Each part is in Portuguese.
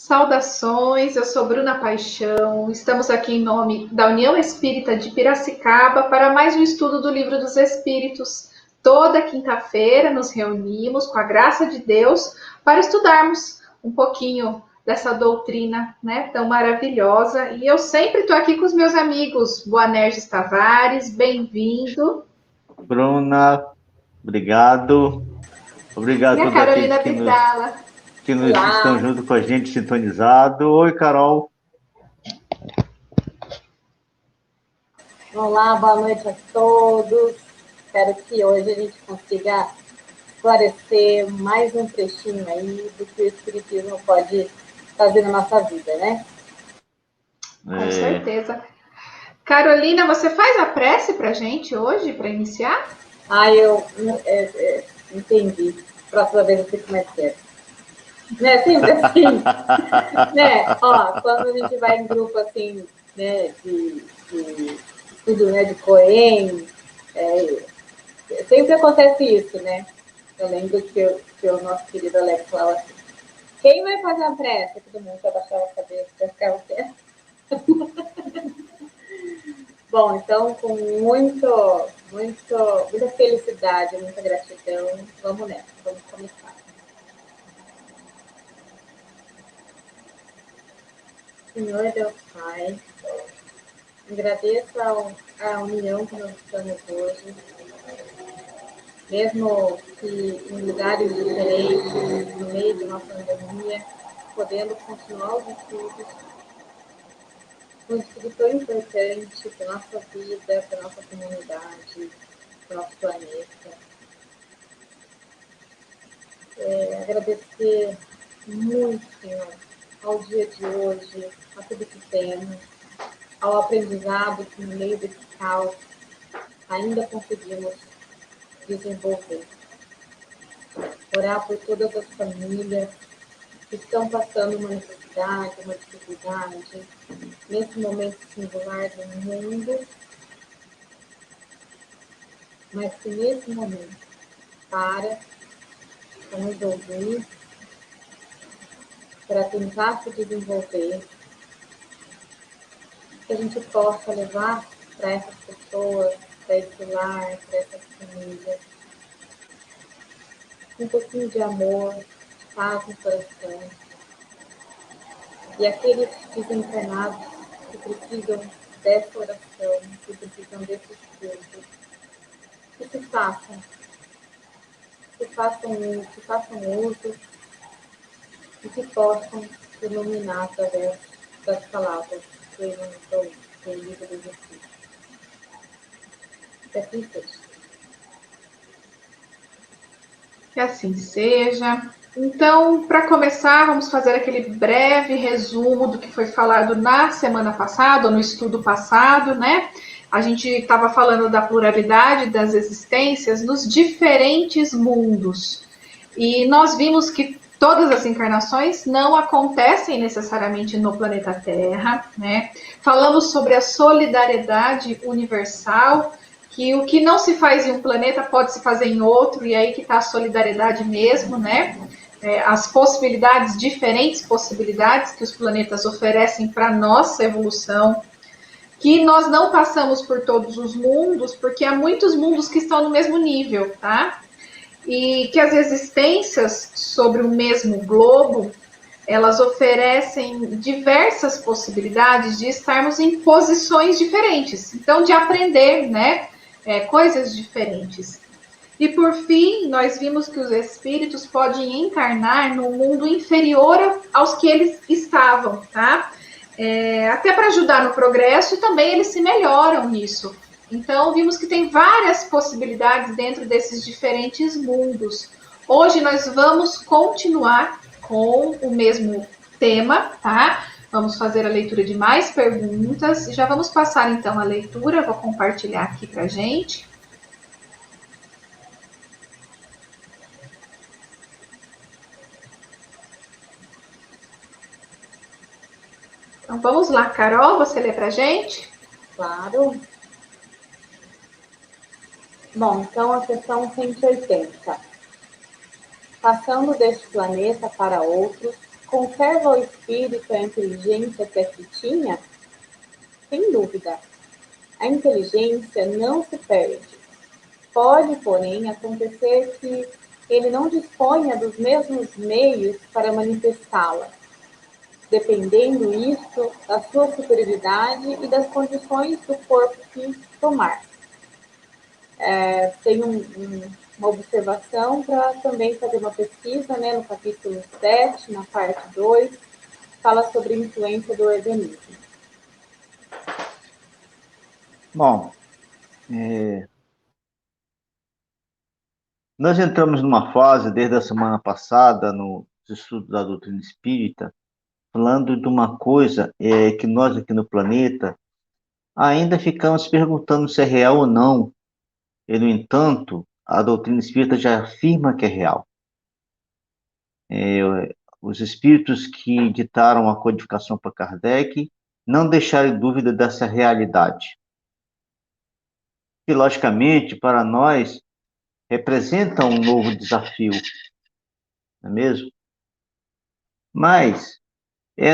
Saudações, eu sou Bruna Paixão. Estamos aqui em nome da União Espírita de Piracicaba para mais um estudo do Livro dos Espíritos. Toda quinta-feira nos reunimos, com a graça de Deus, para estudarmos um pouquinho dessa doutrina, né, tão maravilhosa. E eu sempre estou aqui com os meus amigos. Boanerges Tavares, bem-vindo. Bruna, obrigado. Obrigado E a a todos aqueles Carolina Vidala. que estão Olá, junto com a gente, sintonizado. Oi, Carol. olá, boa noite a todos. Espero que hoje a gente consiga esclarecer mais um trechinho aí do que o Espiritismo pode fazer na nossa vida, né? Com certeza. Carolina, você faz a prece para a gente hoje, para iniciar? Eu entendi. Próxima vez eu sei como é que é. Né? Sempre assim. Né? Ó, quando a gente vai em grupo assim, né, de estudo, né, de Coen, sempre acontece isso, né? Eu lembro que o nosso querido Alex falava assim, quem vai fazer a prece? Todo mundo abaixava a cabeça, já ficava quieto. Bom, então, com muita felicidade, muita gratidão, vamos nessa, vamos começar. Senhor Deus Pai, agradeço a união que nós estamos hoje, mesmo que em lugares diferentes, no meio de uma pandemia, podendo continuar os estudos, um estudo tão importante para a nossa vida, para a nossa comunidade, para o nosso planeta. Agradecer muito, Senhor, ao dia de hoje, a tudo que temos, ao aprendizado que no meio desse caos ainda conseguimos desenvolver. Orar por todas as famílias que estão passando uma necessidade, uma dificuldade, nesse momento singular do mundo, mas que nesse momento para nos ouvir, para tentar se desenvolver, que a gente possa levar para essas pessoas, para esse lar, para essas famílias, um pouquinho de amor, paz no coração. E aqueles desencarnados que precisam dessa oração, que precisam desse estudo, que se façam uso e que possam se iluminar através das palavras que eu do livro dos Espíritos. Que assim seja. Que assim seja. Então, para começar, vamos fazer aquele breve resumo do que foi falado na semana passada, ou no estudo passado, né? A gente estava falando da pluralidade das existências nos diferentes mundos. E nós vimos que todas as encarnações não acontecem necessariamente no planeta Terra, né? Falamos sobre a solidariedade universal, que o que não se faz em um planeta pode se fazer em outro, e aí que está a solidariedade mesmo, né? As possibilidades, diferentes possibilidades que os planetas oferecem para a nossa evolução, que nós não passamos por todos os mundos, porque há muitos mundos que estão no mesmo nível, tá? E que as existências sobre o mesmo globo, elas oferecem diversas possibilidades de estarmos em posições diferentes, então de aprender, né, coisas diferentes. E por fim, nós vimos que os espíritos podem encarnar no mundo inferior aos que eles estavam, tá? Até para ajudar no progresso, e também eles se melhoram nisso. Então, vimos que tem várias possibilidades dentro desses diferentes mundos. Hoje nós vamos continuar com o mesmo tema, tá? Vamos fazer a leitura de mais perguntas. Já vamos passar então a leitura, vou compartilhar aqui para a gente. Então vamos lá, Carol, você lê para a gente? Claro. Bom, então a questão 180. Passando deste planeta para outros, conserva ao espírito a inteligência que aqui tinha? Sem dúvida. A inteligência não se perde. Pode, porém, acontecer que ele não disponha dos mesmos meios para manifestá-la, dependendo isso da sua superioridade e das condições do corpo que tomar. Tem uma observação para também fazer uma pesquisa, né, no capítulo 7, na parte 2, fala sobre a influência do organismo. Bom, nós entramos numa fase, desde a semana passada, no estudo da doutrina espírita, falando de uma coisa que nós aqui no planeta ainda ficamos perguntando se é real ou não. E, no entanto, a doutrina espírita já afirma que é real. Os espíritos que ditaram a codificação para Kardec não deixaram dúvida dessa realidade. E, logicamente, para nós, representa um novo desafio, não é mesmo? Mas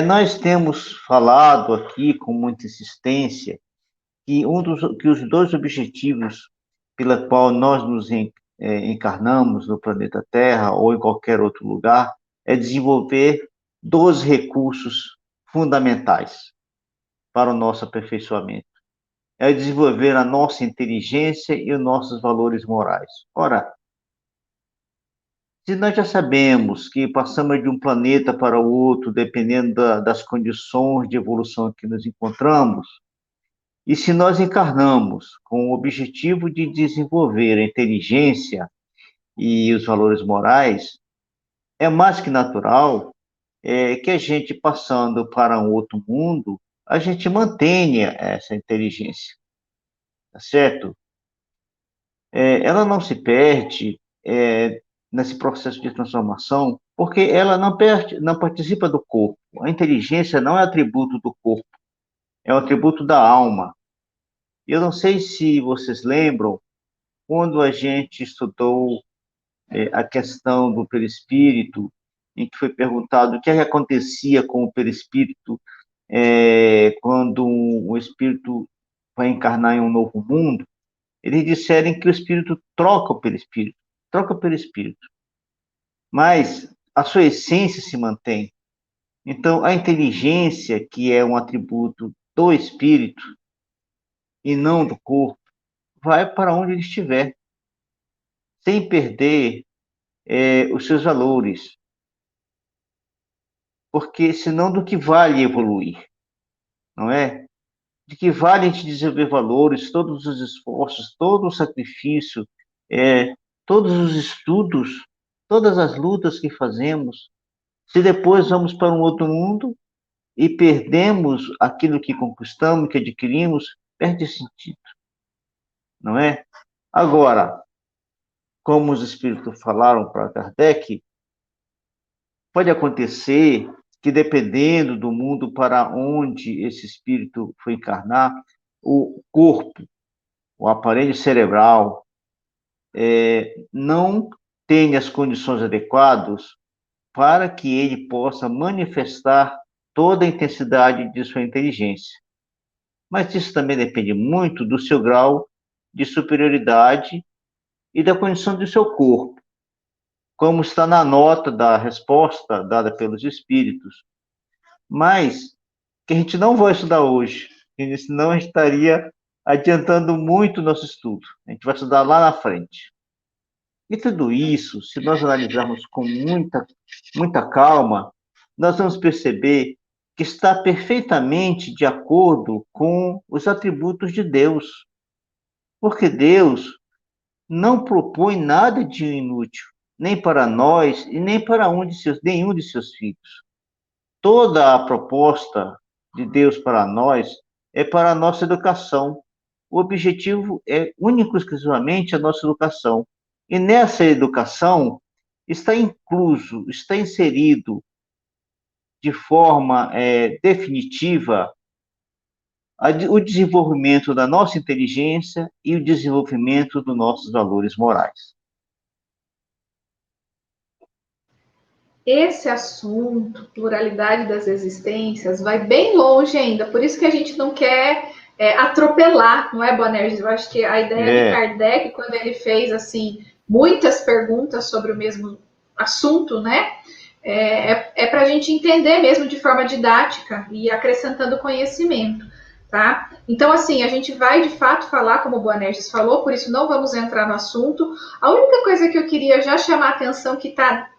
nós temos falado aqui com muita insistência que que os dois objetivos pela qual nós nos encarnamos no planeta Terra ou em qualquer outro lugar é desenvolver 12 recursos fundamentais para o nosso aperfeiçoamento. É desenvolver a nossa inteligência e os nossos valores morais. Ora, se nós já sabemos que passamos de um planeta para o outro, dependendo das condições de evolução que nos encontramos, e se nós encarnamos com o objetivo de desenvolver a inteligência e os valores morais, é mais que natural que a gente, passando para um outro mundo, a gente mantenha essa inteligência, tá certo? Ela não se perde nesse processo de transformação, porque ela não participa do corpo. A inteligência não é atributo do corpo, é um atributo da alma. Eu não sei se vocês lembram, quando a gente estudou a questão do perispírito, em que foi perguntado o que acontecia com o perispírito quando o espírito vai encarnar em um novo mundo, eles disseram que o espírito troca o perispírito, mas a sua essência se mantém. Então, a inteligência, que é um atributo do espírito e não do corpo, vai para onde ele estiver, sem perder os seus valores. Porque senão do que vale evoluir, não é? De que vale a gente desenvolver valores, todos os esforços, todo o sacrifício, todos os estudos, todas as lutas que fazemos, se depois vamos para um outro mundo e perdemos aquilo que conquistamos, que adquirimos, perde sentido, não é? Agora, como os espíritos falaram para Kardec, pode acontecer que, dependendo do mundo para onde esse espírito foi encarnar, o corpo, o aparelho cerebral, não tenha as condições adequadas para que ele possa manifestar toda a intensidade de sua inteligência. Mas isso também depende muito do seu grau de superioridade e da condição do seu corpo, como está na nota da resposta dada pelos espíritos. Mas que a gente não vai estudar hoje, porque senão a gente estaria adiantando muito o nosso estudo. A gente vai estudar lá na frente. E tudo isso, se nós analisarmos com muita calma, nós vamos perceber que está perfeitamente de acordo com os atributos de Deus. Porque Deus não propõe nada de inútil, nem para nós e nem para nenhum de seus filhos. Toda a proposta de Deus para nós é para a nossa educação. O objetivo é único e exclusivamente a nossa educação. E nessa educação está incluso, está inserido de forma definitiva o desenvolvimento da nossa inteligência e o desenvolvimento dos nossos valores morais. esse assunto, pluralidade das existências, vai bem longe ainda. Por isso que a gente não quer atropelar, não é, Boanerges? Eu acho que a ideia de Kardec, quando ele fez assim muitas perguntas sobre o mesmo assunto, né? Para a gente entender mesmo de forma didática e acrescentando conhecimento. Tá? Então, assim, a gente vai de fato falar, como o Boanerges falou, por isso não vamos entrar no assunto. A única coisa que eu queria já chamar a atenção que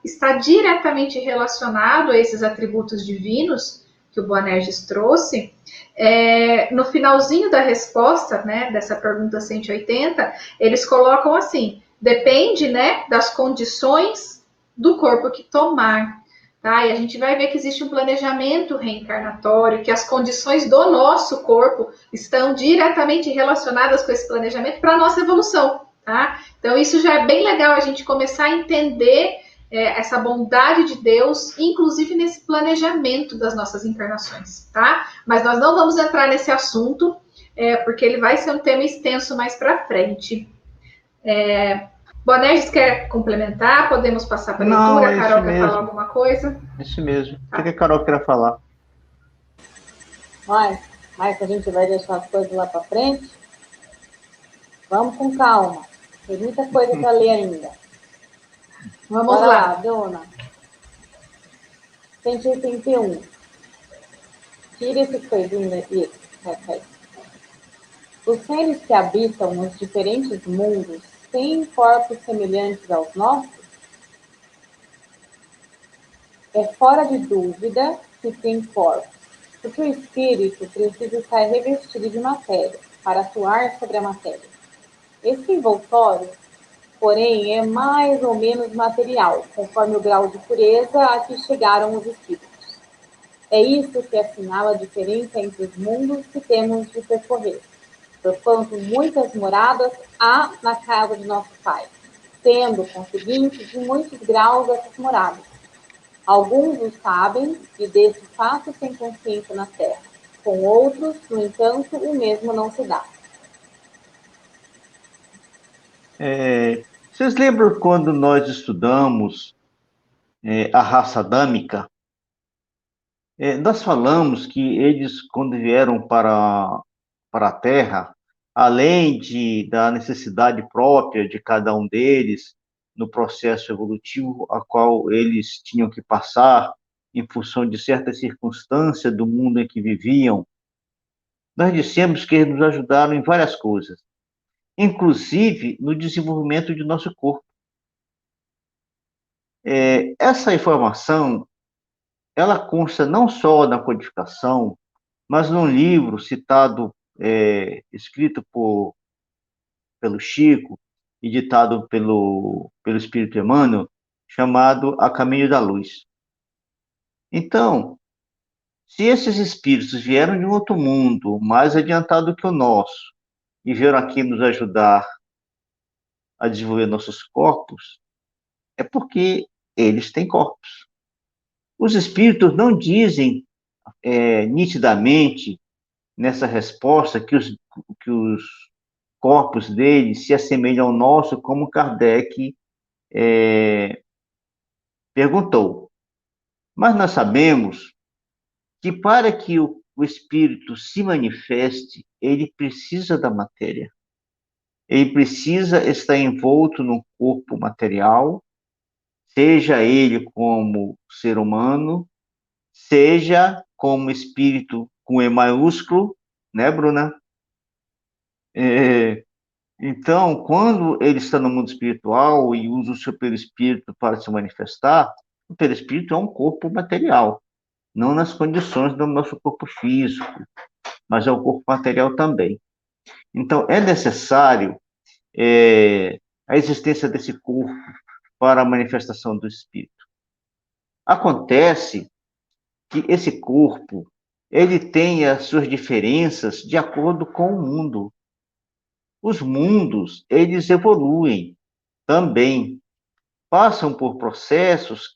está diretamente relacionado a esses atributos divinos que o Boanerges trouxe, no finalzinho da resposta, né, dessa pergunta 180, eles colocam assim, depende, né, das condições do corpo que tomar. Tá? E a gente vai ver que existe um planejamento reencarnatório, que as condições do nosso corpo estão diretamente relacionadas com esse planejamento para a nossa evolução. Tá? Então, isso já é bem legal a gente começar a entender essa bondade de Deus, inclusive nesse planejamento das nossas encarnações. Tá? Mas nós não vamos entrar nesse assunto, porque ele vai ser um tema extenso mais para frente. Boanerges quer complementar? Podemos passar para a leitura? A Carol quer falar alguma coisa? Isso mesmo. O que a Carol quer falar? Mas a gente vai deixar as coisas lá para frente. Vamos com calma. Tem muita coisa para ler ainda. Vamos lá, dona. 181. Tira esse coisinho daqui. Os seres que habitam nos diferentes mundos têm corpos semelhantes aos nossos? É fora de dúvida que tem corpos, porque o espírito precisa estar revestido de matéria para atuar sobre a matéria. Esse envoltório, porém, é mais ou menos material, conforme o grau de pureza a que chegaram os espíritos. É isso que assinala a diferença entre os mundos que temos de percorrer, porquanto muitas moradas há na casa de nosso Pai, tendo, conseguinte, de muitos graus essas moradas. Alguns o sabem e desse fato têm consciência na terra. Com outros, no entanto, o mesmo não se dá. Vocês lembram quando nós estudamos a raça adâmica? Nós falamos que eles, quando vieram para a Terra, além da necessidade própria de cada um deles, no processo evolutivo a qual eles tinham que passar, em função de certas circunstâncias do mundo em que viviam, nós dissemos que eles nos ajudaram em várias coisas, inclusive no desenvolvimento de nosso corpo. Essa informação, ela consta não só na codificação, mas num livro citado, escrito pelo Chico e ditado pelo Espírito Emmanuel, chamado A Caminho da Luz. Então, se esses espíritos vieram de um outro mundo, mais adiantado que o nosso, e vieram aqui nos ajudar a desenvolver nossos corpos, é porque eles têm corpos. Os espíritos não dizem nitidamente nessa resposta que os corpos deles se assemelham ao nosso, como Kardec perguntou. Mas nós sabemos que para que o espírito se manifeste, ele precisa da matéria. Ele precisa estar envolto num corpo material, seja ele como ser humano, seja como espírito com E maiúsculo, né, Bruna? Então, quando ele está no mundo espiritual e usa o seu perispírito para se manifestar, o perispírito é um corpo material, não nas condições do nosso corpo físico, mas é o corpo material também. Então, é necessário a existência desse corpo para a manifestação do espírito. Acontece que esse corpo, ele tem as suas diferenças de acordo com o mundo. Os mundos, eles evoluem também, passam por processos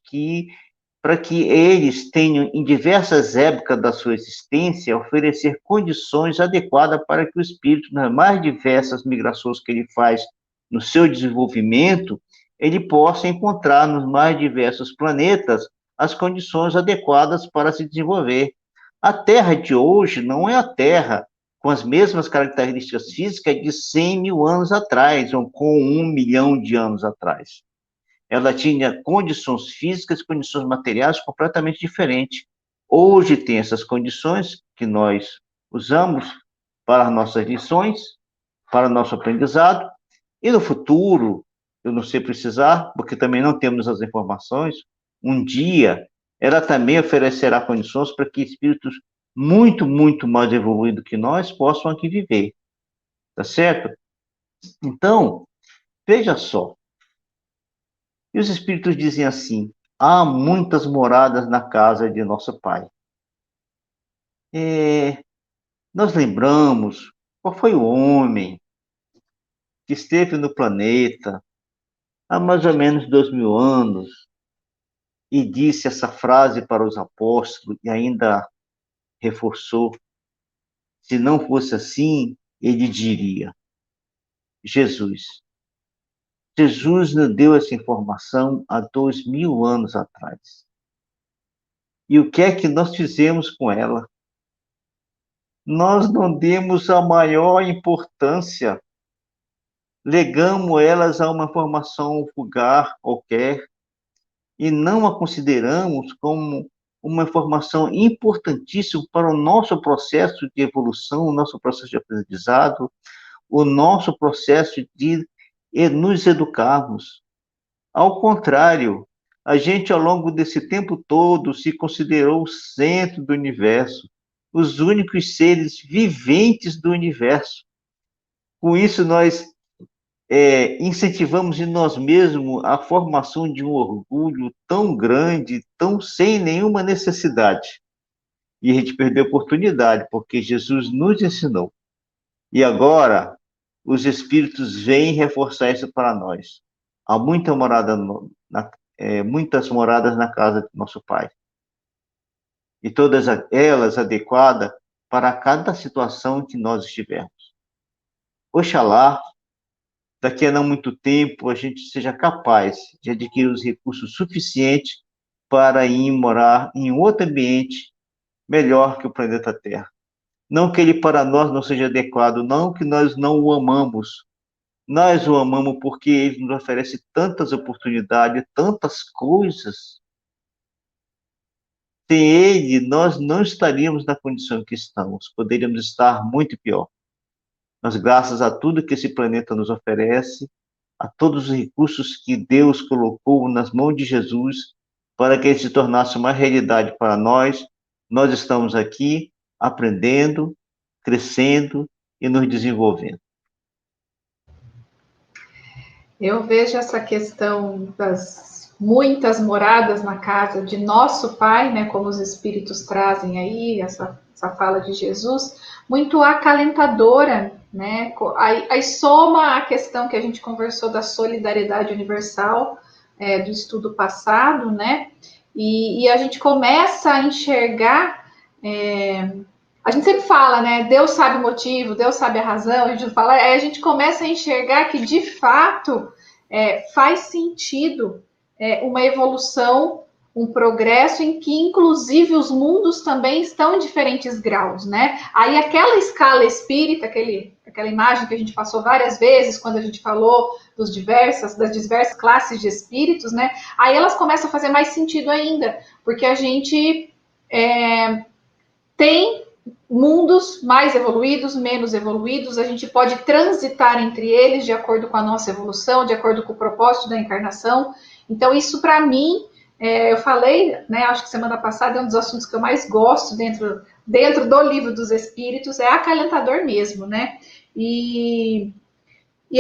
para que eles tenham, em diversas épocas da sua existência, oferecer condições adequadas para que o espírito, nas mais diversas migrações que ele faz no seu desenvolvimento, ele possa encontrar nos mais diversos planetas as condições adequadas para se desenvolver. A Terra de hoje não é a Terra com as mesmas características físicas de 100 mil anos atrás, ou com 1 milhão de anos atrás. Ela tinha condições físicas, condições materiais completamente diferentes. Hoje tem essas condições que nós usamos para as nossas lições, para o nosso aprendizado, e no futuro, eu não sei precisar, porque também não temos as informações, um dia ela também oferecerá condições para que espíritos muito, muito mais evoluídos que nós possam aqui viver. Tá certo? Então, veja só. E os espíritos dizem assim: há muitas moradas na casa de nosso Pai. Nós lembramos qual foi o homem que esteve no planeta há mais ou menos 2000 anos e disse essa frase para os apóstolos e ainda reforçou: se não fosse assim, ele diria, Jesus. Jesus nos deu essa informação há 2000 anos atrás. E o que é que nós fizemos com ela? Nós não demos a maior importância, legamos elas a uma informação vulgar qualquer e não a consideramos como uma informação importantíssima para o nosso processo de evolução, o nosso processo de aprendizado, o nosso processo de nos educarmos. Ao contrário, a gente, ao longo desse tempo todo, se considerou o centro do universo, os únicos seres viventes do universo. Com isso, nós incentivamos em nós mesmos a formação de um orgulho tão grande, tão sem nenhuma necessidade. E a gente perdeu a oportunidade, porque Jesus nos ensinou. E agora, os Espíritos vêm reforçar isso para nós. Há muitas moradas na casa de nosso Pai. E todas elas adequadas para cada situação que nós estivermos. Oxalá, daqui a não muito tempo, a gente seja capaz de adquirir os recursos suficientes para ir morar em outro ambiente melhor que o planeta Terra. Não que ele para nós não seja adequado, não que nós não o amamos. Nós o amamos porque ele nos oferece tantas oportunidades, tantas coisas. Sem ele, nós não estaríamos na condição que estamos. Poderíamos estar muito pior. Mas graças a tudo que esse planeta nos oferece, a todos os recursos que Deus colocou nas mãos de Jesus para que ele se tornasse uma realidade para nós, nós estamos aqui aprendendo, crescendo e nos desenvolvendo. Eu vejo essa questão das muitas moradas na casa de nosso Pai, né, como os Espíritos trazem aí, essa fala de Jesus, muito acalentadora, né? Aí soma a questão que a gente conversou da solidariedade universal, do estudo passado, né? E a gente começa a enxergar. A gente sempre fala, né? Deus sabe o motivo, Deus sabe a razão, a gente fala, a gente começa a enxergar que de fato faz sentido uma evolução, um progresso em que, inclusive, os mundos também estão em diferentes graus, né? Aí aquela escala espírita, aquela imagem que a gente passou várias vezes quando a gente falou das diversas classes de espíritos, né? Aí elas começam a fazer mais sentido ainda, porque a gente tem mundos mais evoluídos, menos evoluídos, a gente pode transitar entre eles de acordo com a nossa evolução, de acordo com o propósito da encarnação. Então, isso para mim, eu falei, né, acho que semana passada, é um dos assuntos que eu mais gosto dentro do Livro dos Espíritos, é acalentador mesmo, né? E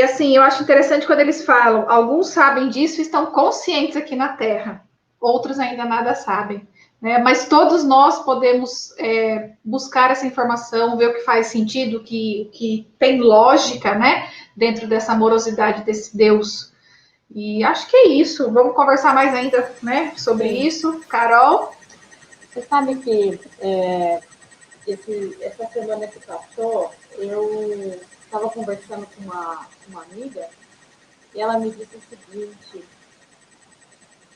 assim, eu acho interessante quando eles falam, alguns sabem disso e estão conscientes aqui na Terra, outros ainda nada sabem. Né? Mas todos nós podemos buscar essa informação, ver o que faz sentido, que tem lógica, né? Dentro dessa amorosidade desse Deus. E acho que é isso. Vamos conversar mais ainda, né? Sobre Sim. isso. Carol? Você sabe que essa semana que passou, eu estava conversando com uma amiga e ela me disse o seguinte: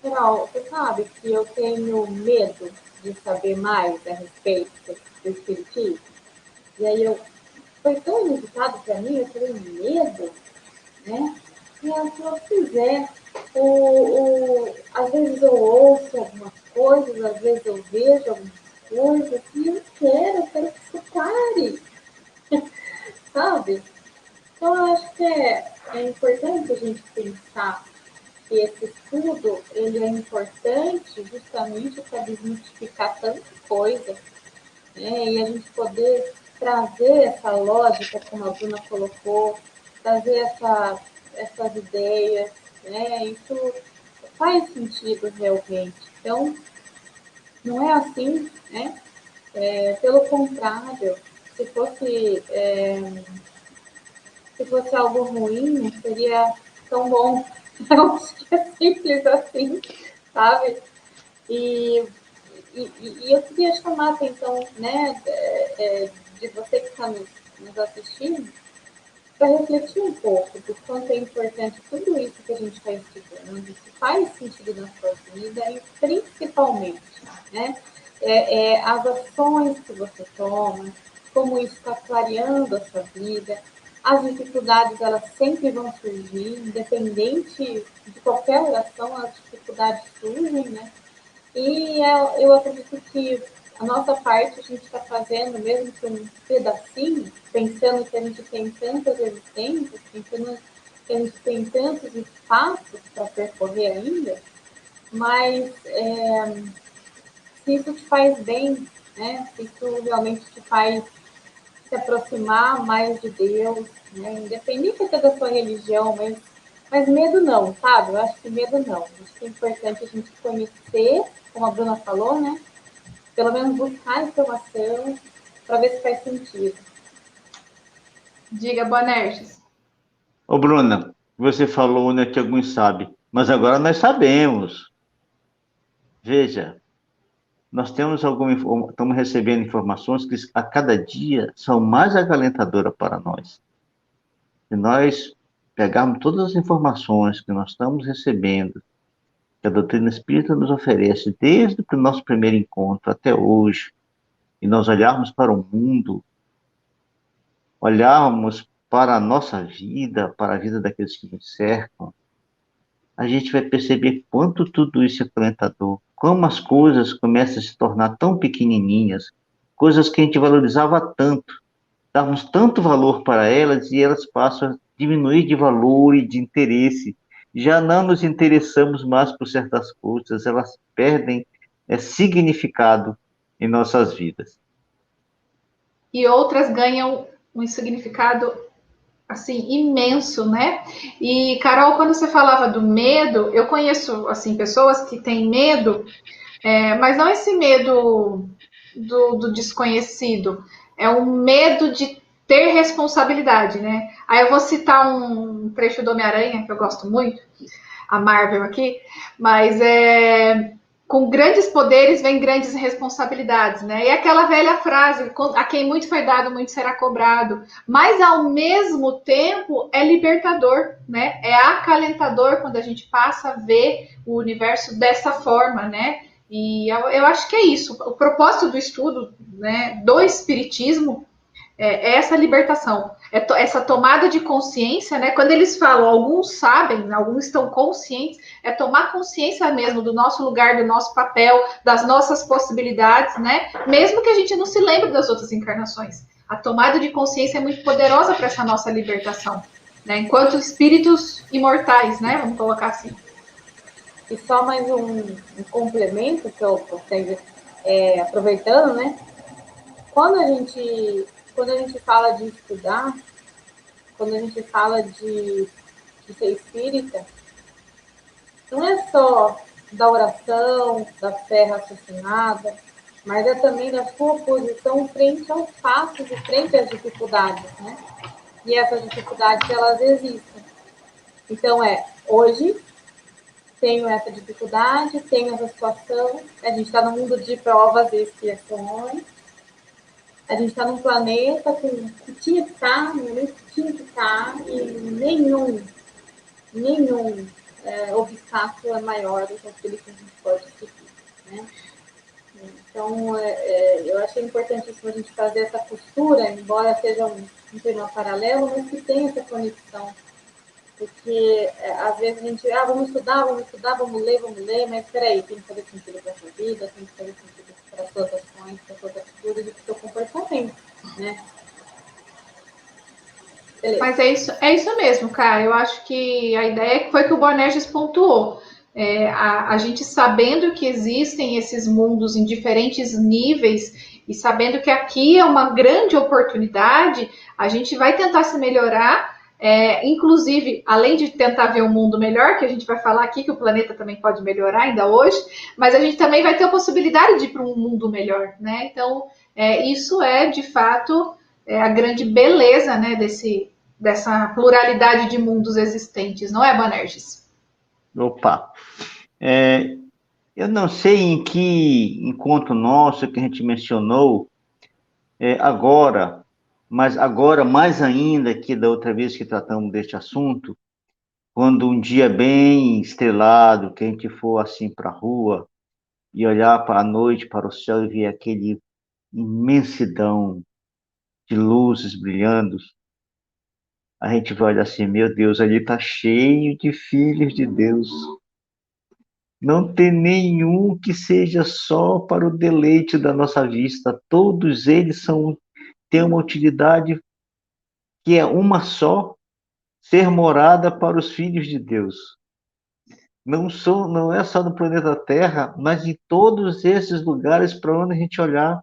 Carol, você sabe que eu tenho medo de saber mais a respeito do espiritismo? E aí foi tão inusitado para mim, eu falei, medo? Né? E ela falou, pois é, às vezes eu ouço algumas coisas, às vezes eu vejo algumas coisas, e eu quero que você pare, sabe? Então, eu acho que é importante a gente pensar que esse estudo ele é importante justamente para desmistificar tanta coisa, né? E a gente poder trazer essa lógica, como a Bruna colocou, trazer essas ideias, né? Isso faz sentido realmente. Então, não é assim, né? Pelo contrário, se fosse, é, se fosse algo ruim, não seria tão bom. Eu acho que é simples assim, sabe? E, e eu queria chamar a atenção, né, de você que está nos assistindo, para refletir um pouco do quanto é importante tudo isso que a gente está estudando, se faz sentido na sua vida e principalmente, né, as ações que você toma, como isso está clareando a sua vida. As dificuldades, elas sempre vão surgir, independente de qualquer oração, as dificuldades surgem, né? E eu acredito que a nossa parte a gente está fazendo, mesmo que um pedacinho, pensando que a gente tem tantas resistências, pensando que a gente tem tantos espaços para percorrer ainda, mas se isso te faz bem, né? Se isso realmente te faz se aproximar mais de Deus, né? Independente até da sua religião, mas medo não, sabe? Eu acho que medo não. Acho que é importante a gente conhecer, como a Bruna falou, né? Pelo menos buscar informação para ver se faz sentido. Diga, Boanerges. Ô, Bruna, você falou, né, que alguns sabem, mas agora nós sabemos. Veja, nós temos estamos recebendo informações que a cada dia são mais acalentadoras para nós. Se nós pegarmos todas as informações que nós estamos recebendo, que a doutrina espírita nos oferece desde o nosso primeiro encontro até hoje, e nós olharmos para o mundo, olharmos para a nossa vida, para a vida daqueles que nos cercam, a gente vai perceber quanto tudo isso é acalentador, como as coisas começam a se tornar tão pequenininhas, coisas que a gente valorizava tanto, dávamos tanto valor para elas e elas passam a diminuir de valor e de interesse. Já não nos interessamos mais por certas coisas, elas perdem significado em nossas vidas. E outras ganham um significado assim imenso, né? E Carol, quando você falava do medo, eu conheço assim pessoas que têm medo, mas não esse medo do desconhecido, é um medo de ter responsabilidade, né? Aí eu vou citar um trecho do Homem-Aranha que eu gosto muito, a Marvel aqui, mas com grandes poderes vem grandes responsabilidades, né? E aquela velha frase, a quem muito foi dado, muito será cobrado, mas ao mesmo tempo é libertador, né? É acalentador quando a gente passa a ver o universo dessa forma, né? E eu acho que é isso. O propósito do estudo, né, do espiritismo é essa libertação, essa tomada de consciência, né? Quando eles falam, alguns sabem, alguns estão conscientes, é tomar consciência mesmo do nosso lugar, do nosso papel, das nossas possibilidades, né? Mesmo que a gente não se lembre das outras encarnações. A tomada de consciência é muito poderosa para essa nossa libertação, né? Enquanto espíritos imortais, né? Vamos colocar assim. E só mais um complemento que eu tenho, aproveitando, né? Quando a gente fala de estudar, quando a gente fala de ser espírita, não é só da oração, da fé raciocinada, mas é também da sua posição frente aos fatos e frente às dificuldades, né? E essas dificuldades, elas existem. Então, hoje tenho essa dificuldade, tenho essa situação, a gente está no mundo de provas e expiações, a gente está num planeta que tinha que estar, no momento que tinha que estar, e nenhum obstáculo é maior do que aquele que a gente pode seguir, né? Então, eu achei importantíssimo a gente fazer essa costura, embora seja um tema paralelo, mas que tenha essa conexão. Porque, às vezes, a gente, vamos estudar, vamos ler, mas peraí, tem que fazer sentido para a sua vida, tem que fazer sentido para as suas ações, para as suas atitudes e para o seu comportamento, né? Beleza. Mas é isso mesmo, cara. Eu acho que a ideia foi que o Borges pontuou. A gente sabendo que existem esses mundos em diferentes níveis e sabendo que aqui é uma grande oportunidade, a gente vai tentar se melhorar, inclusive, além de tentar ver um mundo melhor, que a gente vai falar aqui que o planeta também pode melhorar ainda hoje, mas a gente também vai ter a possibilidade de ir para um mundo melhor, né? Então, isso é, de fato, a grande beleza, né, dessa pluralidade de mundos existentes, não é, Bonerges? Opa! Eu não sei em que encontro nosso que a gente mencionou agora, mas agora mais ainda que da outra vez que tratamos deste assunto, quando um dia bem estrelado, que a gente for assim para a rua e olhar para a noite, para o céu e ver aquele imensidão de luzes brilhando, a gente vai olhar assim, meu Deus, ali está cheio de filhos de Deus. Não tem nenhum que seja só para o deleite da nossa vista. Todos eles têm uma utilidade que é uma só, ser morada para os filhos de Deus. Não é só no planeta Terra, mas em todos esses lugares para onde a gente olhar,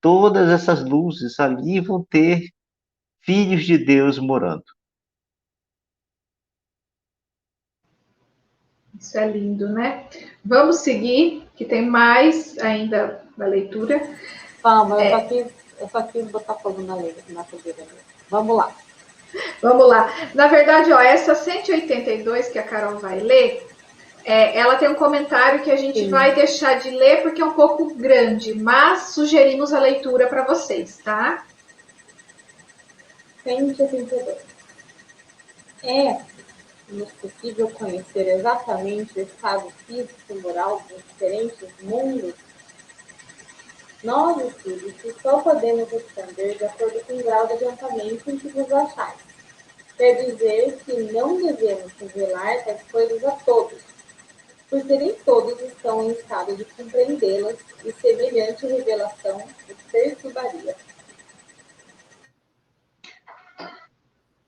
todas essas luzes ali vão ter filhos de Deus morando. Isso é lindo, né? Vamos seguir, que tem mais ainda da leitura. Vamos, eu só quis botar fogo na fogueira. Vamos lá. Vamos lá. Na verdade, essa 182 que a Carol vai ler, ela tem um comentário que a gente vai deixar de ler porque é um pouco grande, mas sugerimos a leitura para vocês, tá? 182. É-nos possível conhecer exatamente o estado físico e moral dos diferentes mundos? Nós, espíritos, só podemos responder de acordo com o grau de adiantamento em que vos achais. Quer dizer que não devemos revelar tais coisas a todos, porque nem todos estão em estado de compreendê-las e semelhante revelação os perturbaria.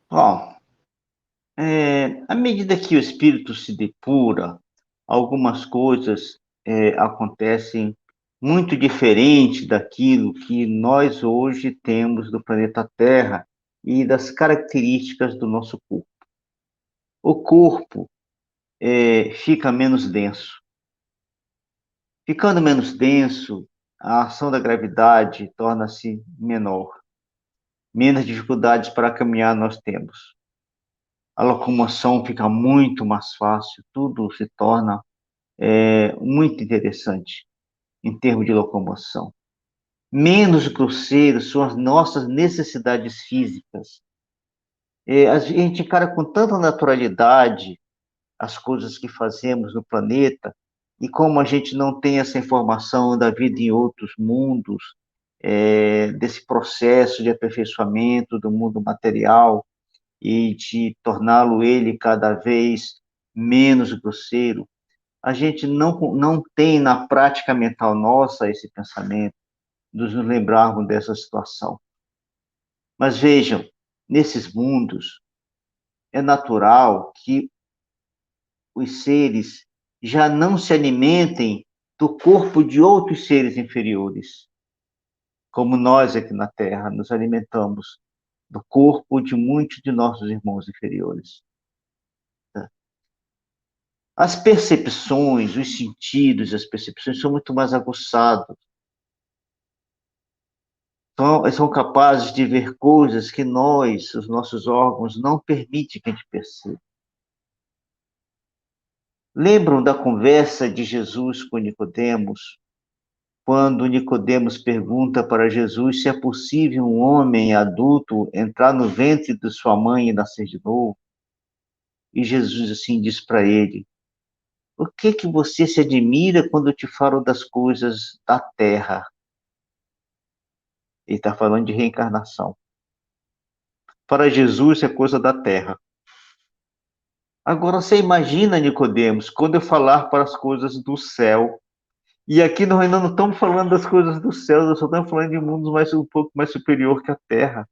Bom, à medida que o espírito se depura, algumas coisas acontecem muito diferente daquilo que nós hoje temos do planeta Terra e das características do nosso corpo. O corpo fica menos denso. Ficando menos denso, a ação da gravidade torna-se menor. Menos dificuldades para caminhar nós temos. A locomoção fica muito mais fácil, tudo se torna muito interessante em termos de locomoção. Menos grosseiros são as nossas necessidades físicas. A gente encara com tanta naturalidade as coisas que fazemos no planeta, e como a gente não tem essa informação da vida em outros mundos, desse processo de aperfeiçoamento do mundo material e de torná-lo ele cada vez menos grosseiro, a gente não tem na prática mental nossa esse pensamento, de nos lembrarmos dessa situação. Mas vejam, nesses mundos, é natural que os seres já não se alimentem do corpo de outros seres inferiores, como nós aqui na Terra nos alimentamos do corpo de muitos de nossos irmãos inferiores. As percepções, os sentidos, as percepções são muito mais aguçados. São capazes de ver coisas que os nossos órgãos, não permitem que a gente perceba. Lembram da conversa de Jesus com Nicodemos, quando Nicodemos pergunta para Jesus se é possível um homem adulto entrar no ventre de sua mãe e nascer de novo? E Jesus assim diz para ele: o que que você se admira quando eu te falo das coisas da terra? Ele está falando de reencarnação. Para Jesus é coisa da terra. Agora você imagina, Nicodemos, quando eu falar para as coisas do céu. E aqui nós ainda não estamos falando das coisas do céu, nós só estamos falando de mundos um pouco mais superior que a terra,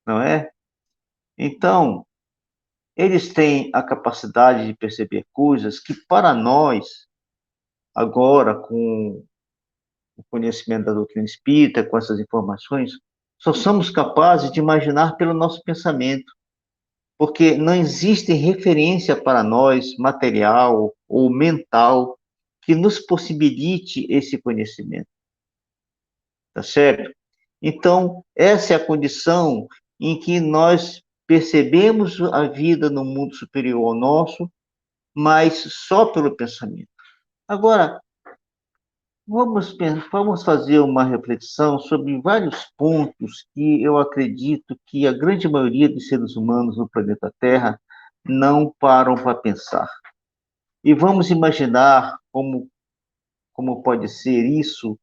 não é? Então, eles têm a capacidade de perceber coisas que para nós, agora, com o conhecimento da doutrina espírita, com essas informações, só somos capazes de imaginar pelo nosso pensamento, porque não existe referência para nós, material ou mental, que nos possibilite esse conhecimento, tá certo? Então, essa é a condição em que nós percebemos a vida no mundo superior ao nosso, mas só pelo pensamento. Agora, vamos fazer uma reflexão sobre vários pontos que eu acredito que a grande maioria dos seres humanos no planeta Terra não param para pensar. E vamos imaginar como pode ser isso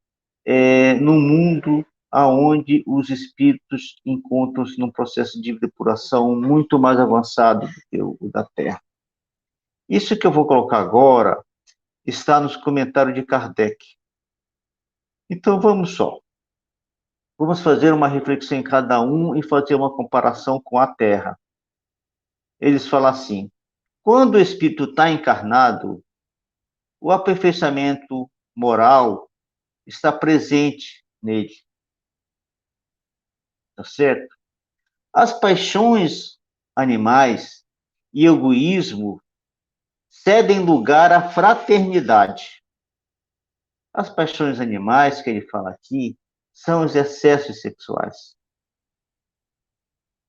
num mundo aonde os espíritos encontram-se num processo de depuração muito mais avançado do que o da Terra. Isso que eu vou colocar agora está nos comentários de Kardec. Então vamos só. Vamos fazer uma reflexão em cada um e fazer uma comparação com a Terra. Eles falam assim: quando o espírito está encarnado, o aperfeiçoamento moral está presente nele, tá certo? As paixões animais e egoísmo cedem lugar à fraternidade. As paixões animais que ele fala aqui são os excessos sexuais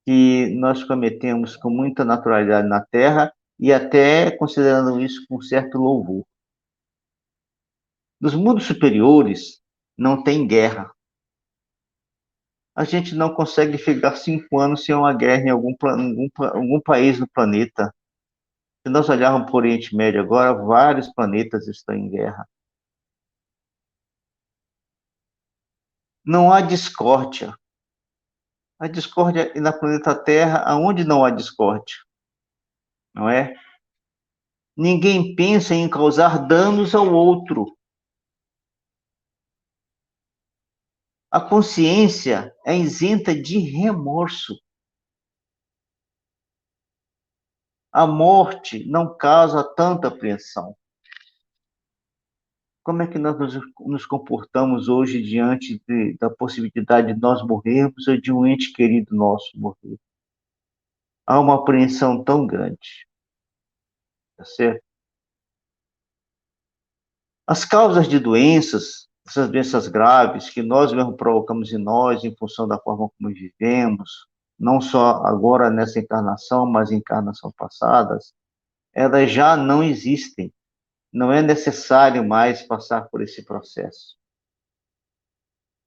que nós cometemos com muita naturalidade na Terra e até considerando isso com certo louvor. Nos mundos superiores não tem guerra. A gente não consegue ficar 5 anos sem uma guerra em algum país do planeta. Se nós olharmos para o Oriente Médio agora, vários planetas estão em guerra. Não há discórdia. A discórdia na planeta Terra, aonde não há discórdia, não é? Ninguém pensa em causar danos ao outro. A consciência é isenta de remorso. A morte não causa tanta apreensão. Como é que nós nos comportamos hoje diante da possibilidade de nós morrermos ou de um ente querido nosso morrer? Há uma apreensão tão grande, tá certo? As causas de doenças, essas doenças graves que nós mesmos provocamos em nós em função da forma como vivemos, não só agora nessa encarnação, mas em encarnações passadas, elas já não existem. Não é necessário mais passar por esse processo.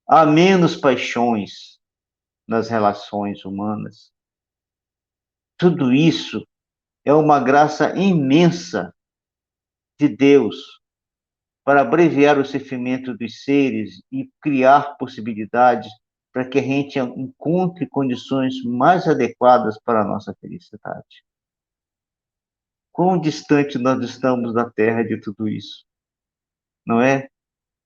Há menos paixões nas relações humanas. Tudo isso é uma graça imensa de Deus para abreviar o sofrimento dos seres e criar possibilidades para que a gente encontre condições mais adequadas para a nossa felicidade. Quão distante nós estamos da Terra de tudo isso, não é?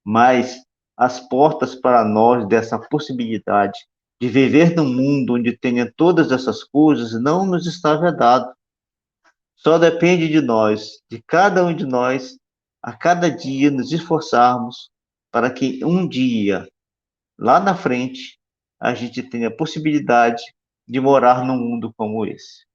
Mas as portas para nós dessa possibilidade de viver num mundo onde tenha todas essas coisas não nos está vedado. Só depende de nós, de cada um de nós, a cada dia nos esforçarmos para que um dia, lá na frente, a gente tenha a possibilidade de morar num mundo como esse.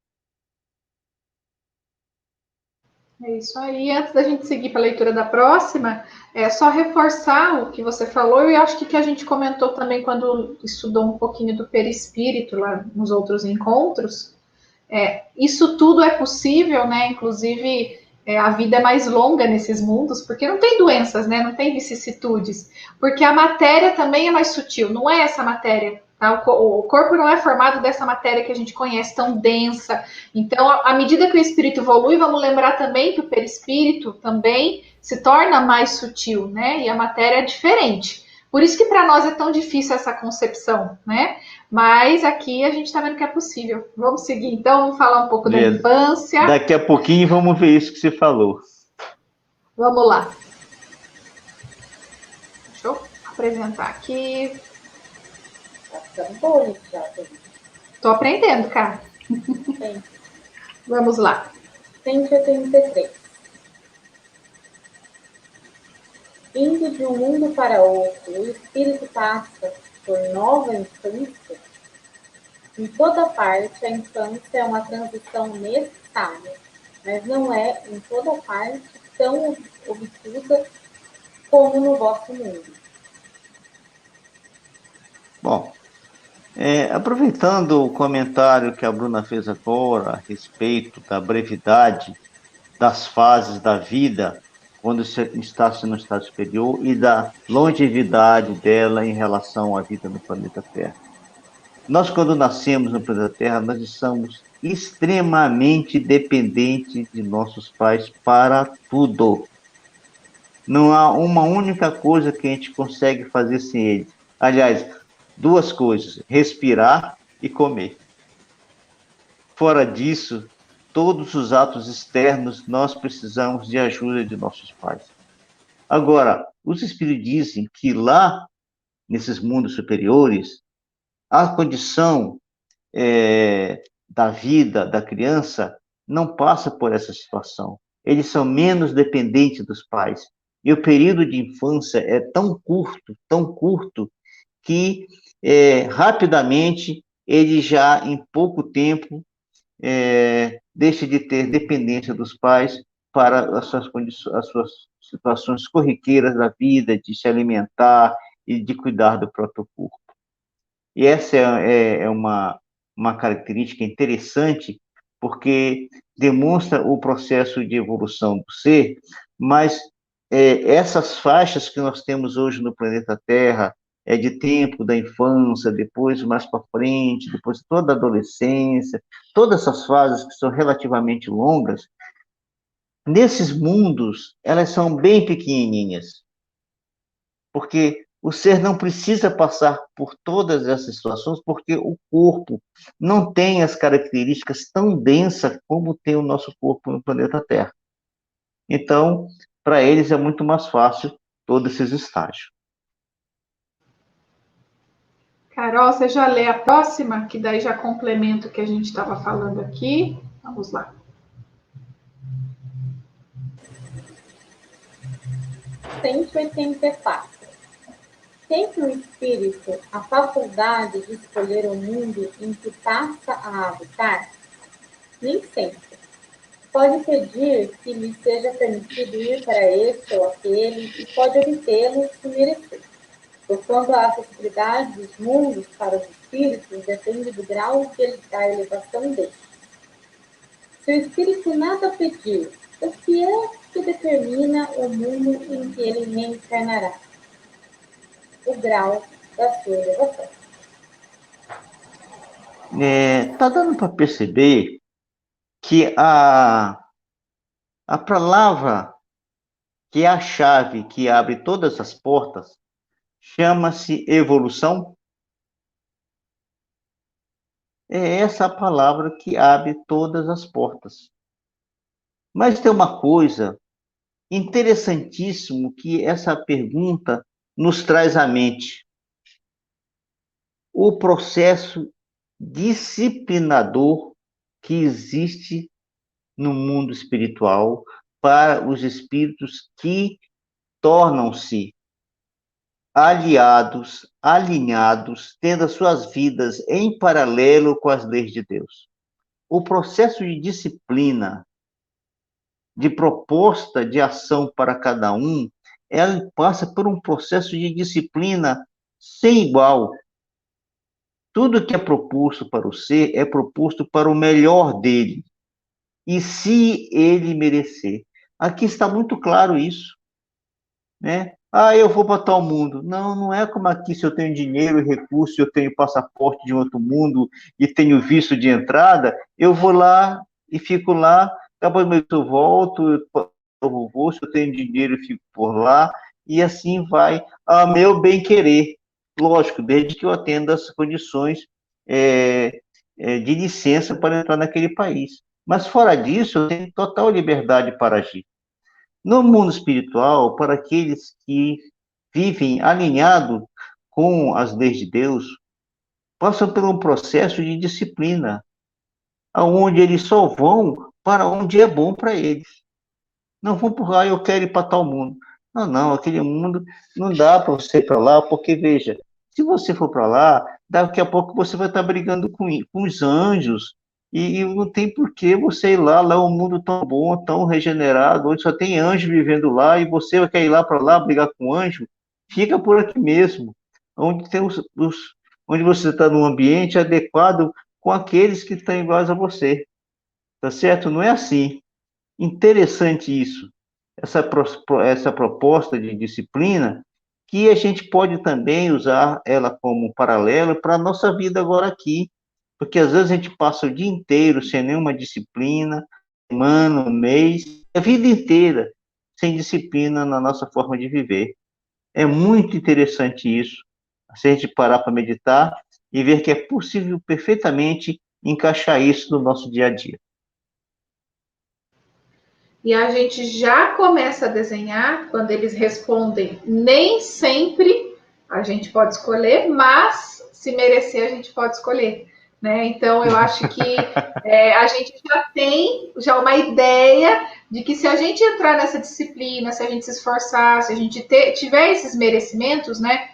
É isso aí. Antes da gente seguir para a leitura da próxima, é só reforçar o que você falou, e acho que a gente comentou também quando estudou um pouquinho do perispírito lá nos outros encontros. Isso tudo é possível, né? Inclusive, a vida é mais longa nesses mundos, porque não tem doenças, né? Não tem vicissitudes. Porque a matéria também é mais sutil, não é essa matéria Tá? O corpo não é formado dessa matéria que a gente conhece tão densa. Então, à medida que o espírito evolui, vamos lembrar também que o perispírito também se torna mais sutil, né? E a matéria é diferente. Por isso que para nós é tão difícil essa concepção, né? Mas aqui a gente está vendo que é possível. Vamos seguir então, vamos falar um pouco da infância. Daqui a pouquinho vamos ver isso que você falou. Vamos lá. Deixa eu apresentar aqui. Tá ficando bom já. Tô aprendendo, cara. Sim. Vamos lá. 183. Indo de um mundo para outro, o espírito passa por nova infância. Em toda parte, a infância é uma transição necessária, mas não é em toda parte tão obtusa como no vosso mundo. Bom, aproveitando o comentário que a Bruna fez agora a respeito da brevidade das fases da vida, quando você está no estado superior, e da longevidade dela em relação à vida no planeta Terra. Nós, quando nascemos no planeta Terra, nós estamos extremamente dependentes de nossos pais para tudo. Não há uma única coisa que a gente consegue fazer sem eles. Aliás, duas coisas: respirar e comer. Fora disso, todos os atos externos, nós precisamos de ajuda de nossos pais. Agora, os espíritos dizem que lá, nesses mundos superiores, a condição da vida da criança não passa por essa situação. Eles são menos dependentes dos pais. E o período de infância é tão curto, que rapidamente ele já, em pouco tempo, deixa de ter dependência dos pais para as suas situações corriqueiras da vida, de se alimentar e de cuidar do próprio corpo. E essa é uma característica interessante, porque demonstra o processo de evolução do ser, mas essas faixas que nós temos hoje no planeta Terra, de tempo da infância, depois mais para frente, depois toda a adolescência, todas essas fases que são relativamente longas, nesses mundos, elas são bem pequenininhas, porque o ser não precisa passar por todas essas situações, porque o corpo não tem as características tão densas como tem o nosso corpo no planeta Terra. Então, para eles é muito mais fácil todos esses estágios. Carol, você já lê a próxima, que daí já complementa o que a gente estava falando aqui. Vamos lá. 184. Tem no espírito a faculdade de escolher o mundo em que passa a habitar? Nem sempre. Pode pedir que lhe seja permitido ir para este ou aquele e pode obtê-lo se merecer. Porquanto a acessibilidade dos mundos para os espíritos depende do grau da elevação deles. Se o espírito nada pedir, o que é que determina o mundo em que ele reencarnará? O grau da sua elevação. Tá dando para perceber que a palavra que é a chave que abre todas as portas chama-se evolução. É essa a palavra que abre todas as portas. Mas tem uma coisa interessantíssima que essa pergunta nos traz à mente. O processo disciplinador que existe no mundo espiritual para os espíritos que tornam-se aliados, alinhados, tendo as suas vidas em paralelo com as leis de Deus. O processo de disciplina, de proposta de ação para cada um, ela passa por um processo de disciplina sem igual. Tudo que é proposto para o ser é proposto para o melhor dele. E se ele merecer. Aqui está muito claro isso, né? Ah, eu vou para tal mundo. Não, não é como aqui, se eu tenho dinheiro e recurso, eu tenho passaporte de outro mundo e tenho visto de entrada, eu vou lá e fico lá, depois eu volto, eu vou, se eu tenho dinheiro, eu fico por lá, e assim vai a meu bem-querer. Lógico, desde que eu atenda as condições é, de licença para entrar naquele país. Mas fora disso, eu tenho total liberdade para agir. No mundo espiritual, para aqueles que vivem alinhado com as leis de Deus, passam por um processo de disciplina, aonde eles só vão para onde é bom para eles. Não vão por lá, eu quero ir para tal mundo. Não, não, aquele mundo não dá para você ir para lá, porque veja, se você for para lá, daqui a pouco você vai estar brigando com os anjos, e não tem por que você ir lá, lá é um mundo tão bom, tão regenerado, onde só tem anjo vivendo lá, e você quer ir lá para lá brigar com anjo, fica por aqui mesmo, onde tem onde você está num ambiente adequado com aqueles que estão iguais a você, tá certo? Não é assim. Interessante isso, essa proposta de disciplina, que a gente pode também usar ela como paralelo para a nossa vida agora aqui, porque às vezes a gente passa o dia inteiro sem nenhuma disciplina, semana, um mês, a vida inteira sem disciplina na nossa forma de viver. É muito interessante isso, se a gente parar para meditar e ver que é possível perfeitamente encaixar isso no nosso dia a dia. E a gente já começa a desenhar quando eles respondem nem sempre a gente pode escolher, mas se merecer a gente pode escolher. Né? Então eu acho que a gente já tem já uma ideia de que se a gente entrar nessa disciplina, se a gente se esforçar, se a gente tiver esses merecimentos, né,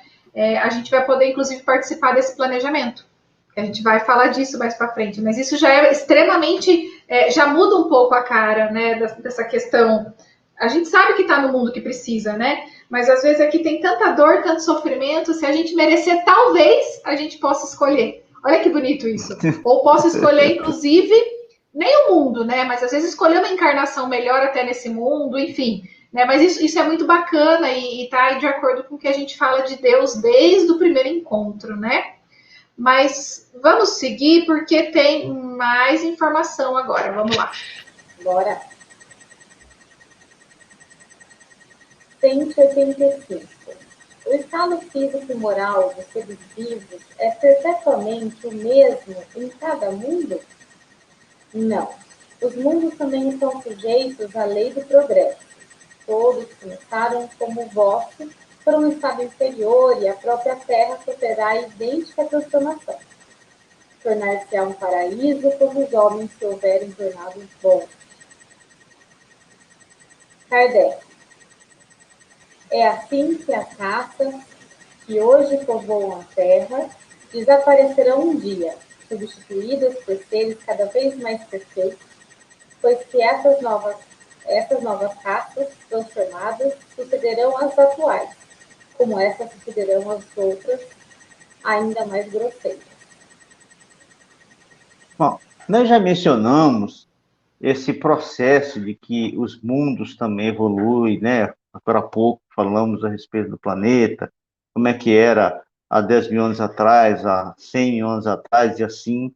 a gente vai poder inclusive participar desse planejamento. A gente vai falar disso mais para frente, mas isso já é extremamente, já muda um pouco a cara, né, dessa questão. A gente sabe que está no mundo que precisa, né? Mas às vezes aqui tem tanta dor, tanto sofrimento. Se a gente merecer, talvez a gente possa escolher. Olha que bonito isso. Ou possa escolher, inclusive, nem o mundo, né? Mas às vezes escolher uma encarnação melhor até nesse mundo, enfim. Né? Mas isso é muito bacana e está de acordo com o que a gente fala de Deus desde o primeiro encontro, né? Mas vamos seguir porque tem mais informação agora. Vamos lá. Bora. 185. O estado físico e moral dos seres vivos é perpetuamente o mesmo em cada mundo? Não. Os mundos também estão sujeitos à lei do progresso. Todos começaram como o vosso por um estado inferior e a própria Terra sofrerá a idêntica transformação. Tornar-se-á um paraíso como os homens se houverem tornado bons. Kardec. É assim que as raças que hoje povoam a Terra desaparecerão um dia, substituídas por seres cada vez mais perfeitos, pois que essas novas raças transformadas sucederão às atuais, como essas sucederão às outras, ainda mais grosseiras. Bom, nós já mencionamos esse processo de que os mundos também evoluem, né? Agora há pouco falamos a respeito do planeta, como é que era há 10 mil anos atrás, há 100 mil anos atrás, e assim,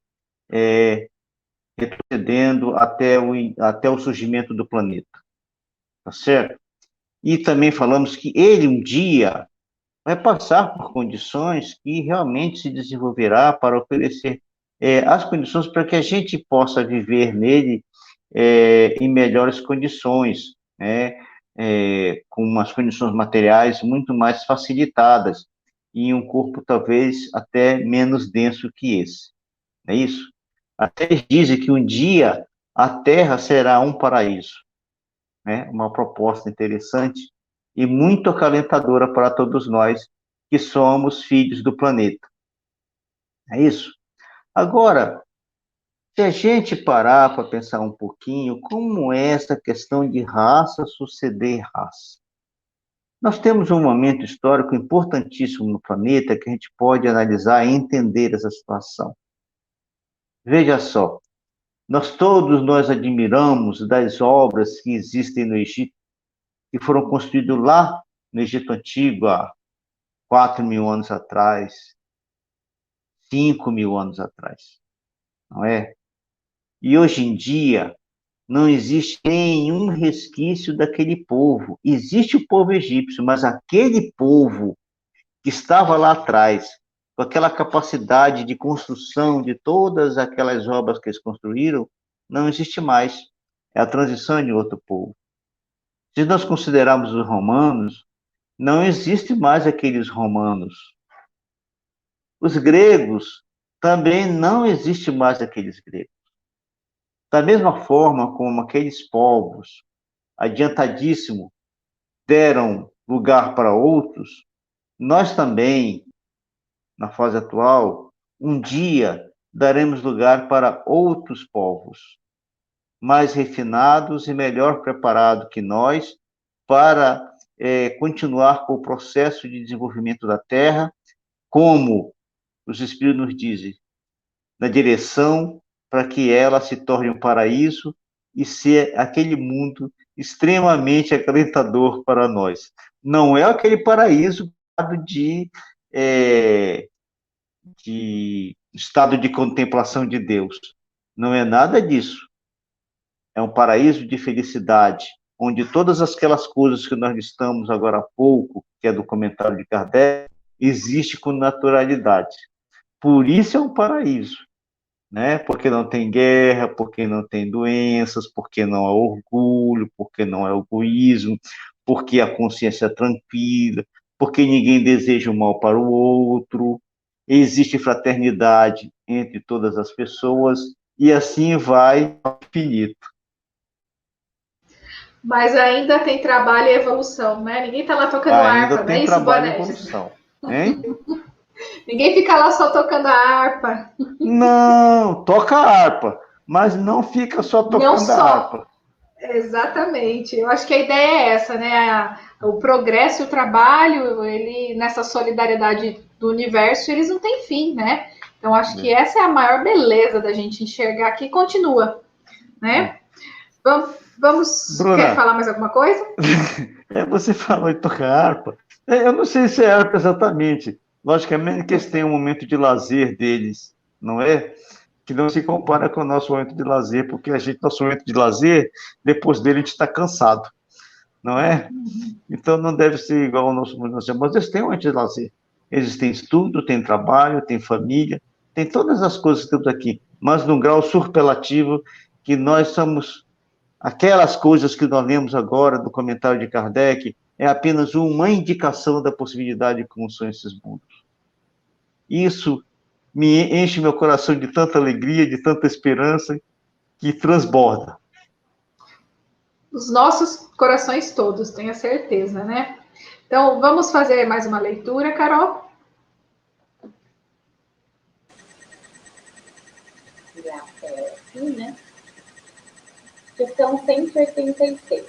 retrocedendo até o surgimento do planeta, tá certo? E também falamos que ele um dia vai passar por condições que realmente se desenvolverá para oferecer as condições para que a gente possa viver nele em melhores condições, né? Com umas condições materiais muito mais facilitadas e um corpo talvez até menos denso que esse, não é isso? Até eles dizem que um dia a Terra será um paraíso, né? Uma proposta interessante e muito acalentadora para todos nós que somos filhos do planeta. É isso? Agora, se a gente parar para pensar um pouquinho, como é essa questão de raça suceder raça? Nós temos um momento histórico importantíssimo no planeta que a gente pode analisar e entender essa situação. Veja só, nós admiramos das obras que existem no Egito, que foram construídas lá no Egito Antigo, há 4.000 anos atrás, 5.000 anos atrás, não é? E hoje em dia, não existe nenhum resquício daquele povo. Existe o povo egípcio, mas aquele povo que estava lá atrás, com aquela capacidade de construção de todas aquelas obras que eles construíram, não existe mais. É a transição de outro povo. Se nós considerarmos os romanos, não existe mais aqueles romanos. Os gregos, também não existe mais aqueles gregos. Da mesma forma como aqueles povos adiantadíssimos deram lugar para outros, nós também, na fase atual, um dia daremos lugar para outros povos, mais refinados e melhor preparados que nós para continuar com o processo de desenvolvimento da Terra, como os Espíritos nos dizem, na direção para que ela se torne um paraíso e ser aquele mundo extremamente acalentador para nós. Não é aquele paraíso é, de estado de contemplação de Deus. Não é nada disso. É um paraíso de felicidade, onde todas aquelas coisas que nós listamos agora há pouco, que é do comentário de Kardec, existe com naturalidade. Por isso é um paraíso, né? Porque não tem guerra, porque não tem doenças, porque não há orgulho, porque não há egoísmo, porque a consciência é tranquila, porque ninguém deseja o mal para o outro, existe fraternidade entre todas as pessoas, e assim vai ao infinito. Mas ainda tem trabalho e evolução, né? Ninguém tá lá tocando Ainda harpa, não é tem isso, trabalho e Boanerges? evolução, hein? Ninguém fica lá só tocando a harpa. Não, toca a harpa, mas não fica só Não tocando a só. harpa. Exatamente. Eu acho que a ideia é essa, né? O progresso e o trabalho, ele nessa solidariedade do universo, eles não têm fim, né? Então acho que essa é a maior beleza da gente enxergar que continua, né? Vamos, quer Bruna, falar mais alguma coisa? você falou em tocar harpa. Eu não sei se é harpa exatamente. Logicamente que eles têm um momento de lazer deles, não é? Que não se compara com o nosso momento de lazer, porque nosso momento de lazer, depois dele, a gente está cansado, não é? Então não deve ser igual ao nosso momento de lazer, mas eles têm um momento de lazer. Eles têm estudo, têm trabalho, têm família, têm todas as coisas que temos aqui, mas num grau superlativo que nós somos. Aquelas coisas que nós lemos agora do comentário de Kardec é apenas uma indicação da possibilidade de como são esses mundos. Isso me enche meu coração de tanta alegria, de tanta esperança, que transborda. Os nossos corações todos, tenha certeza, né? Então, vamos fazer mais uma leitura, Carol? Assim, né? Questão 186.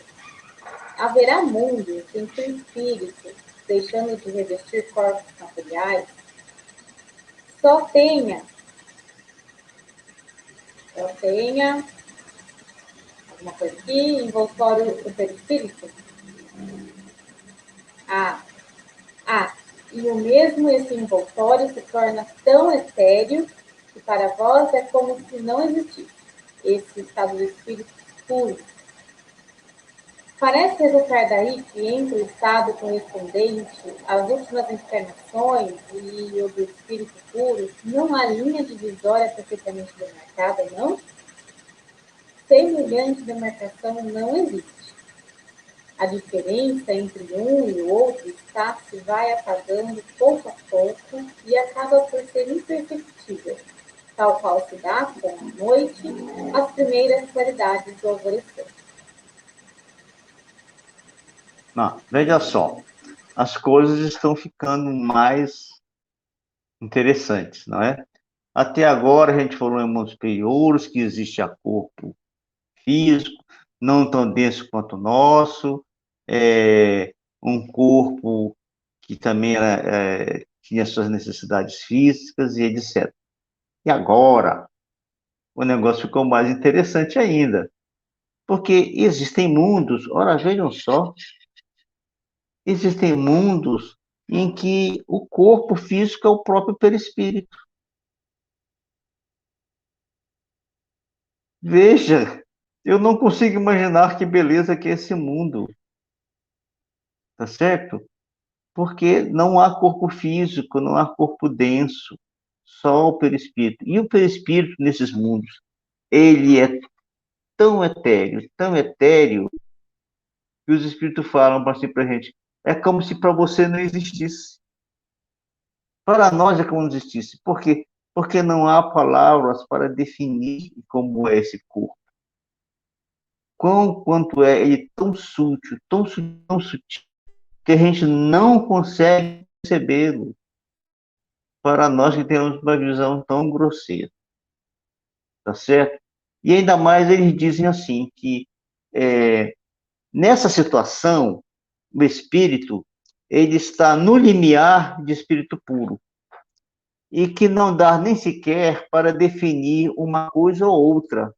Haverá mundos em que o espírito, deixando de revestir corpos materiais, só tenha alguma coisa aqui, envoltório do perispírito? E o mesmo esse envoltório se torna tão etéreo que para vós é como se não existisse esse estado do espírito puro. Parece resultar daí que entre o estado correspondente às últimas encarnações e o do espírito puro, não há linha divisória perfeitamente demarcada, não? Semelhante demarcação não existe. A diferença entre um e o outro se vai apagando pouco a pouco e acaba por ser imperceptível, tal qual se dá com a noite as primeiras claridades do alvorecer. Não, veja só, as coisas estão ficando mais interessantes, não é? Até agora a gente falou em mundos superiores, que existe a corpo físico, não tão denso quanto o nosso, um corpo que também tinha suas necessidades físicas e etc. E agora, o negócio ficou mais interessante ainda, porque existem mundos, ora, vejam só, Existem mundos em que o corpo físico é o próprio perispírito. Veja, eu não consigo imaginar que beleza que é esse mundo, tá certo? Porque não há corpo físico, não há corpo denso, só o perispírito. E o perispírito nesses mundos, ele é tão etéreo, que os espíritos falam assim para a gente, é como se para você não existisse. Para nós é como não existisse. Por quê? Porque não há palavras para definir como é esse corpo. Quanto é ele tão sutil, que a gente não consegue percebê-lo. Para nós que temos uma visão tão grosseira, tá certo? E ainda mais eles dizem assim, que nessa situação, o espírito, ele está no limiar de espírito puro, e que não dá nem sequer para definir uma coisa ou outra.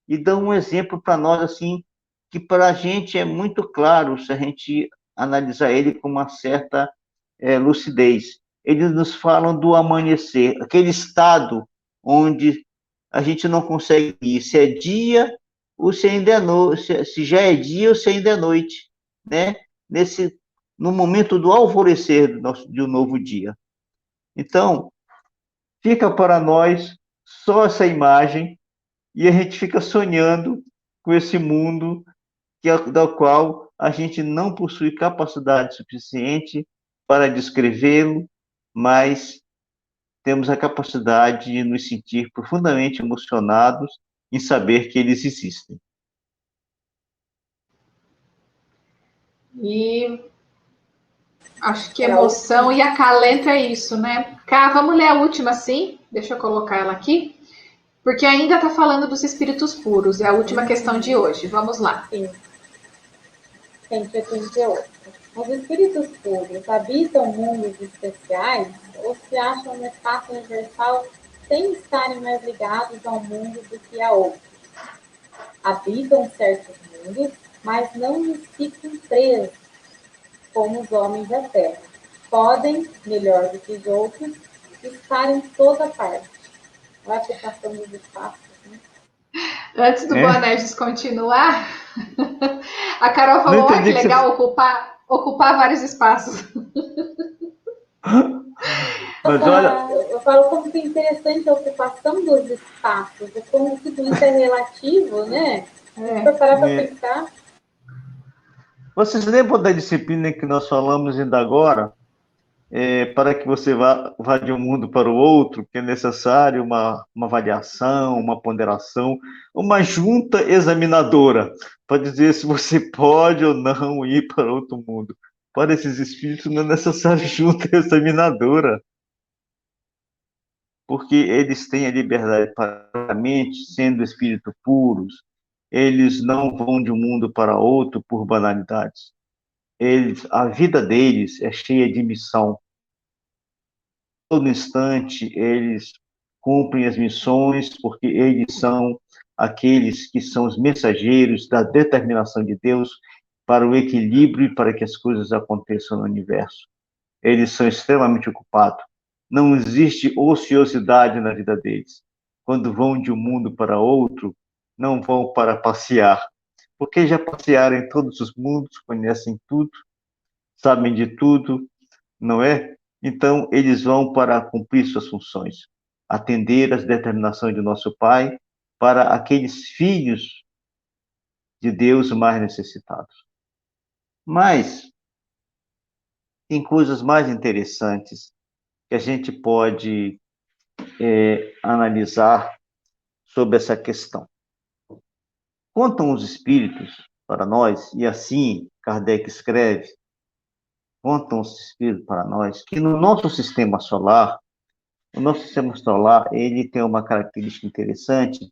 E dão um exemplo para nós, assim, que para a gente é muito claro, se a gente analisar ele com uma certa lucidez. Eles nos falam do amanhecer, aquele estado onde a gente não consegue ir se é dia ou se ainda é noite, se já é dia ou se ainda é noite, né? No momento do alvorecer de um novo dia. Então, fica para nós só essa imagem e a gente fica sonhando com esse mundo da qual a gente não possui capacidade suficiente para descrevê-lo, mas temos a capacidade de nos sentir profundamente emocionados em saber que eles existem. E acho que emoção e acalento é isso, né? Cá, vamos ler a última, sim? Deixa eu colocar ela aqui. Porque ainda está falando dos espíritos puros, é a última questão de hoje. Vamos lá. Sim. 188. Os espíritos puros habitam mundos especiais ou se acham no espaço universal sem estarem mais ligados a um mundo do que a outro? Habitam certos mundos, mas não nos ficam presos, como os homens da Terra. Podem, melhor do que os outros, estar em toda parte. Vai a aplicação dos espaços, né? Antes do Boanerges continuar, a Carol Não falou: olha que entendi que você... legal ocupar vários espaços. Mas olha, Eu falo como que é interessante a ocupação dos espaços, e como tudo isso é relativo, né? Se for parar para né, pensar, vocês lembram da disciplina que nós falamos ainda agora? Para que você vá de um mundo para o outro, que é necessário uma avaliação, uma ponderação, uma junta examinadora, para dizer se você pode ou não ir para outro mundo. Para esses espíritos não é necessário junta examinadora, porque eles têm a liberdade para a mente, sendo espíritos puros, eles não vão de um mundo para outro por banalidades. A vida deles é cheia de missão. Todo instante eles cumprem as missões, porque eles são aqueles que são os mensageiros da determinação de Deus para o equilíbrio e para que as coisas aconteçam no universo. Eles são extremamente ocupados. Não existe ociosidade na vida deles. Quando vão de um mundo para outro, não vão para passear, porque já passearam em todos os mundos, conhecem tudo, sabem de tudo, não é? Então, eles vão para cumprir suas funções, atender às determinações de nosso Pai para aqueles filhos de Deus mais necessitados. Mas tem coisas mais interessantes que a gente pode analisar sobre essa questão. Contam os espíritos para nós, e assim Kardec escreve, contam os espíritos para nós, que no nosso sistema solar, o nosso sistema solar, ele tem uma característica interessante,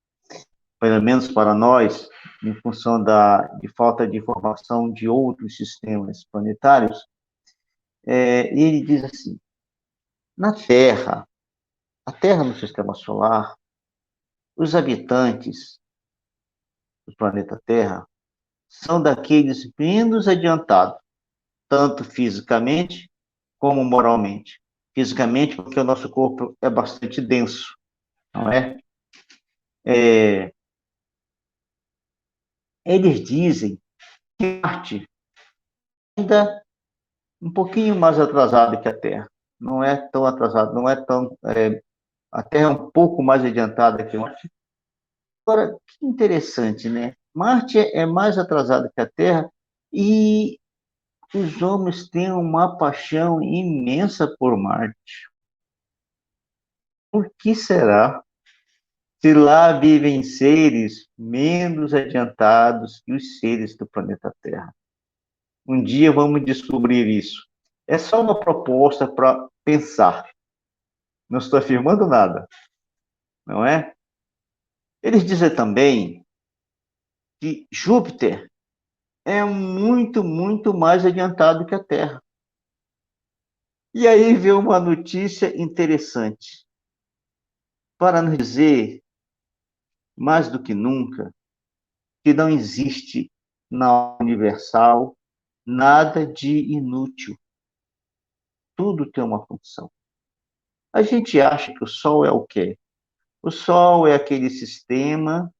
pelo menos para nós, em função de falta de informação de outros sistemas planetários, ele diz assim, na Terra, a Terra no sistema solar, os habitantes do planeta Terra são daqueles menos adiantados, tanto fisicamente como moralmente. Fisicamente, porque o nosso corpo é bastante denso, não é? Eles dizem que Marte ainda um pouquinho mais atrasado que a Terra. Não é tão atrasado, não é tão... a Terra é um pouco mais adiantada que Marte. Agora, que interessante, né? Marte é mais atrasado que a Terra e os homens têm uma paixão imensa por Marte. Por que será? Se lá vivem seres menos adiantados que os seres do planeta Terra. Um dia vamos descobrir isso. É só uma proposta para pensar. Não estou afirmando nada, não é? Eles dizem também que Júpiter é muito, muito mais adiantado que a Terra. E aí veio uma notícia interessante para nos dizer, mais do que nunca, que não existe na universal nada de inútil. Tudo tem uma função. A gente acha que o Sol é o quê? O Sol é aquele sistema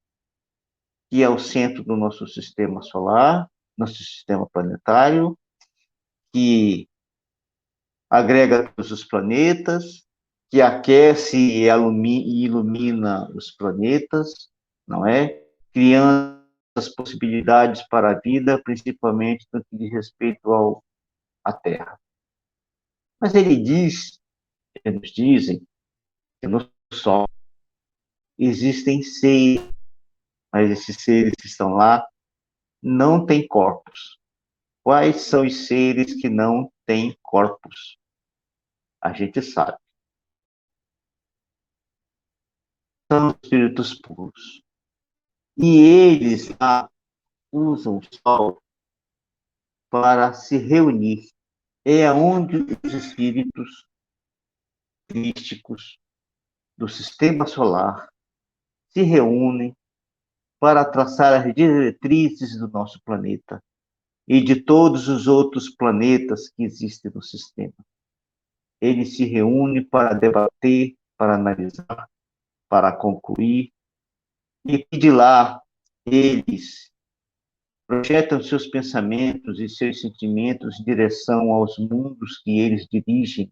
que é o centro do nosso sistema solar, nosso sistema planetário, que agrega todos os planetas, que aquece e ilumina os planetas, não é? Criando as possibilidades para a vida, principalmente no que diz respeito à Terra. Mas eles nos dizem que no Sol existem seres, mas esses seres que estão lá não têm corpos. Quais são os seres que não têm corpos? A gente sabe. São espíritos puros. E eles lá usam o Sol para se reunir. É onde os espíritos crísticos do sistema solar se reúnem para traçar as diretrizes do nosso planeta e de todos os outros planetas que existem no sistema. Eles se reúnem para debater, para analisar, para concluir, e de lá eles projetam seus pensamentos e seus sentimentos em direção aos mundos que eles dirigem,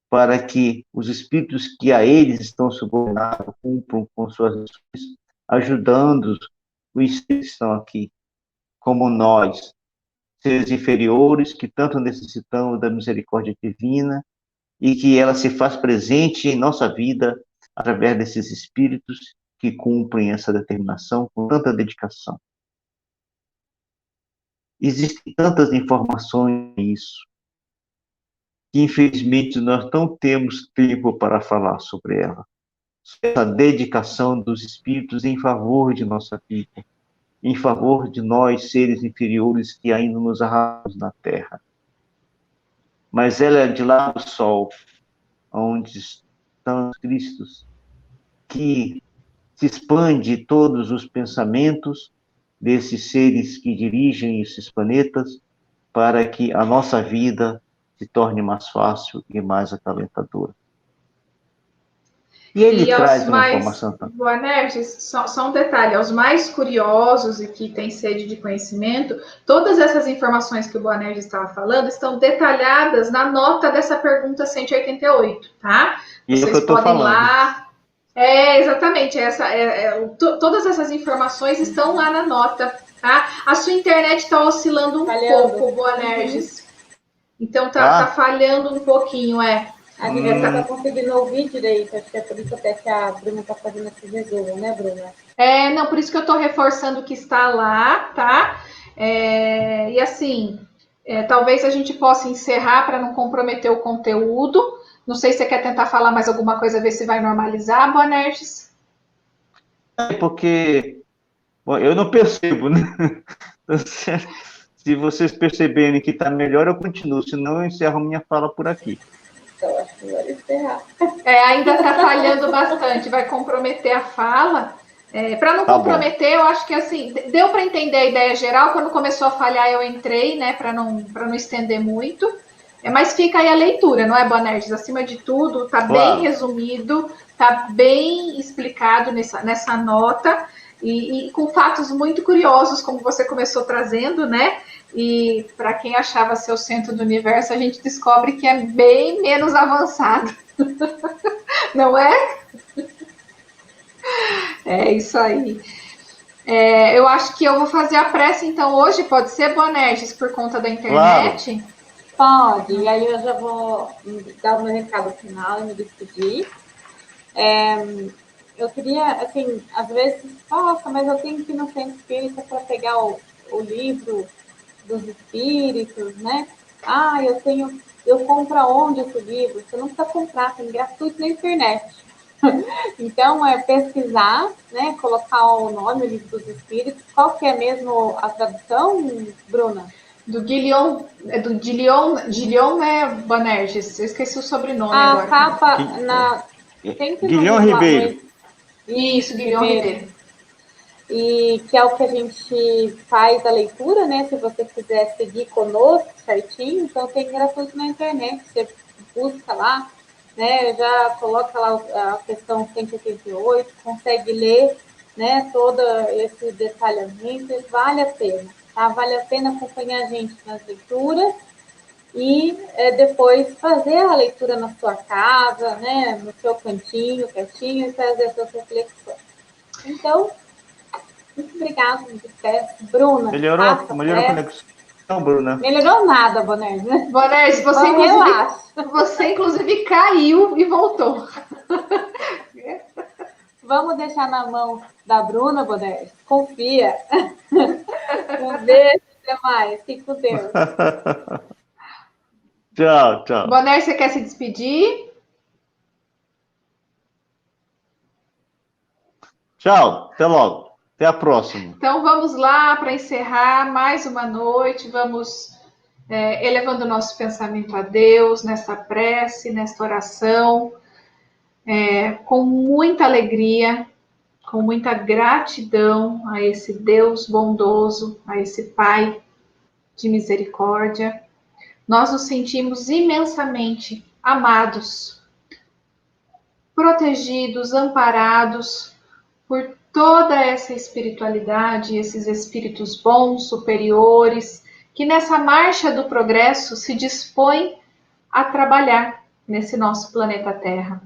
para que os espíritos que a eles estão subordinados cumpram com suas ações, ajudando os que estão aqui, como nós, seres inferiores que tanto necessitamos da misericórdia divina e que ela se faz presente em nossa vida através desses espíritos que cumprem essa determinação com tanta dedicação. Existem tantas informações nisso que, infelizmente, nós não temos tempo para falar sobre ela. Essa dedicação dos espíritos em favor de nossa vida, em favor de nós, seres inferiores que ainda nos arrastamos na Terra. Mas ela é de lá do Sol, onde estão os Cristos, que se expande todos os pensamentos desses seres que dirigem esses planetas para que a nossa vida se torne mais fácil e mais acalentadora. E ele traz uma informação também. Boanerges, só um detalhe, aos mais curiosos e que têm sede de conhecimento, todas essas informações que o Boanerges estava falando estão detalhadas na nota dessa pergunta 188, tá? E vocês é o que eu estou falando. Lá... exatamente, todas essas informações estão lá na nota, tá? A sua internet está oscilando pouco, Boanerges. Então tá falhando um pouquinho, A gente não está conseguindo ouvir direito, acho que é por isso até que a Bruna está fazendo esse resumo, né, Bruna? Não, por isso que eu estou reforçando que está lá, tá? E assim, talvez a gente possa encerrar para não comprometer o conteúdo. Não sei se você quer tentar falar mais alguma coisa, ver se vai normalizar, Boanerges. Porque eu não percebo, né? Se vocês perceberem que está melhor, eu continuo, senão eu encerro minha fala por aqui. Então, acho que vai encerrar. Ainda está falhando bastante, vai comprometer a fala, Para não Tá comprometer, eu acho que assim, deu para entender a ideia geral. Quando começou a falhar, eu entrei, né, para não estender muito. Mas fica aí a leitura, não é, Bonerges? Acima de tudo, está bem Claro. resumido, está bem explicado nessa nota, e com fatos muito curiosos, como você começou trazendo, né? E para quem achava ser o centro do universo, a gente descobre que é bem menos avançado, não é? É isso aí. Eu acho que eu vou fazer a prece, então, hoje, pode ser, Bonerges, por conta da Claro. internet? Pode, e aí eu já vou dar o meu recado final e me despedir. Eu queria, assim, às vezes, nossa, mas eu tenho que ir no centro espírita para pegar o livro dos espíritos, né? Ah, eu compro aonde esse livro? Você não precisa comprar, tem gratuito na internet. Então, é pesquisar, né? Colocar o nome, o livro dos espíritos. Qual que é mesmo a tradução, Bruna? Do Guilhom, né, Bonerges? Eu esqueci o sobrenome A agora. capa, sempre Guilhom Ribeiro. Isso, Guilhom Ribeiro. E que é o que a gente faz a leitura, né? Se você quiser seguir conosco certinho, então tem gratuito na internet. Você busca lá, né? Já coloca lá a questão 188, consegue ler, né? Todo esse detalhamento, vale a pena, tá? Vale a pena acompanhar a gente nas leituras e depois fazer a leitura na sua casa, né? No seu cantinho, quietinho, e fazer as suas reflexões. Então, muito obrigada, Bruna. Melhorou a conexão, Bruna? Melhorou nada, Bonerges. Bonerges, você inclusive caiu e voltou. Vamos deixar na mão da Bruna, Bonerges. Confia. Um beijo, até mais. Fique com Deus. Tchau, tchau. Bonerges, você quer se despedir? Tchau, até logo. Até a próxima. Então vamos lá para encerrar mais uma noite. Vamos elevando o nosso pensamento a Deus nessa prece, nesta oração, com muita alegria, com muita gratidão a esse Deus bondoso, a esse Pai de misericórdia. Nós nos sentimos imensamente amados, protegidos, amparados por toda essa espiritualidade, esses espíritos bons, superiores, que nessa marcha do progresso se dispõem a trabalhar nesse nosso planeta Terra.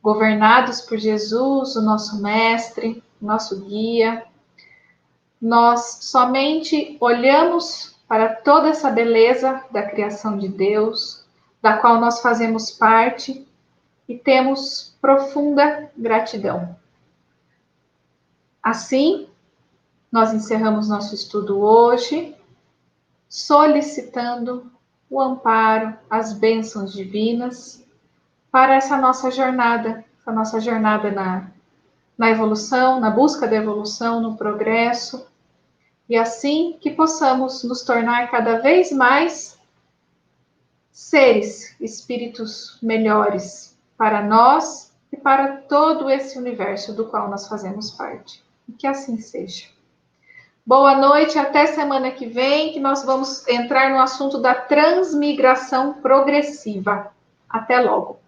Governados por Jesus, o nosso mestre, nosso guia, nós somente olhamos para toda essa beleza da criação de Deus, da qual nós fazemos parte, e temos profunda gratidão. Assim, nós encerramos nosso estudo hoje, solicitando o amparo, as bênçãos divinas para essa nossa jornada na evolução, na busca da evolução, no progresso, e assim que possamos nos tornar cada vez mais seres, espíritos melhores para nós e para todo esse universo do qual nós fazemos parte. E que assim seja. Boa noite, até semana que vem, que nós vamos entrar no assunto da transmigração progressiva. Até logo.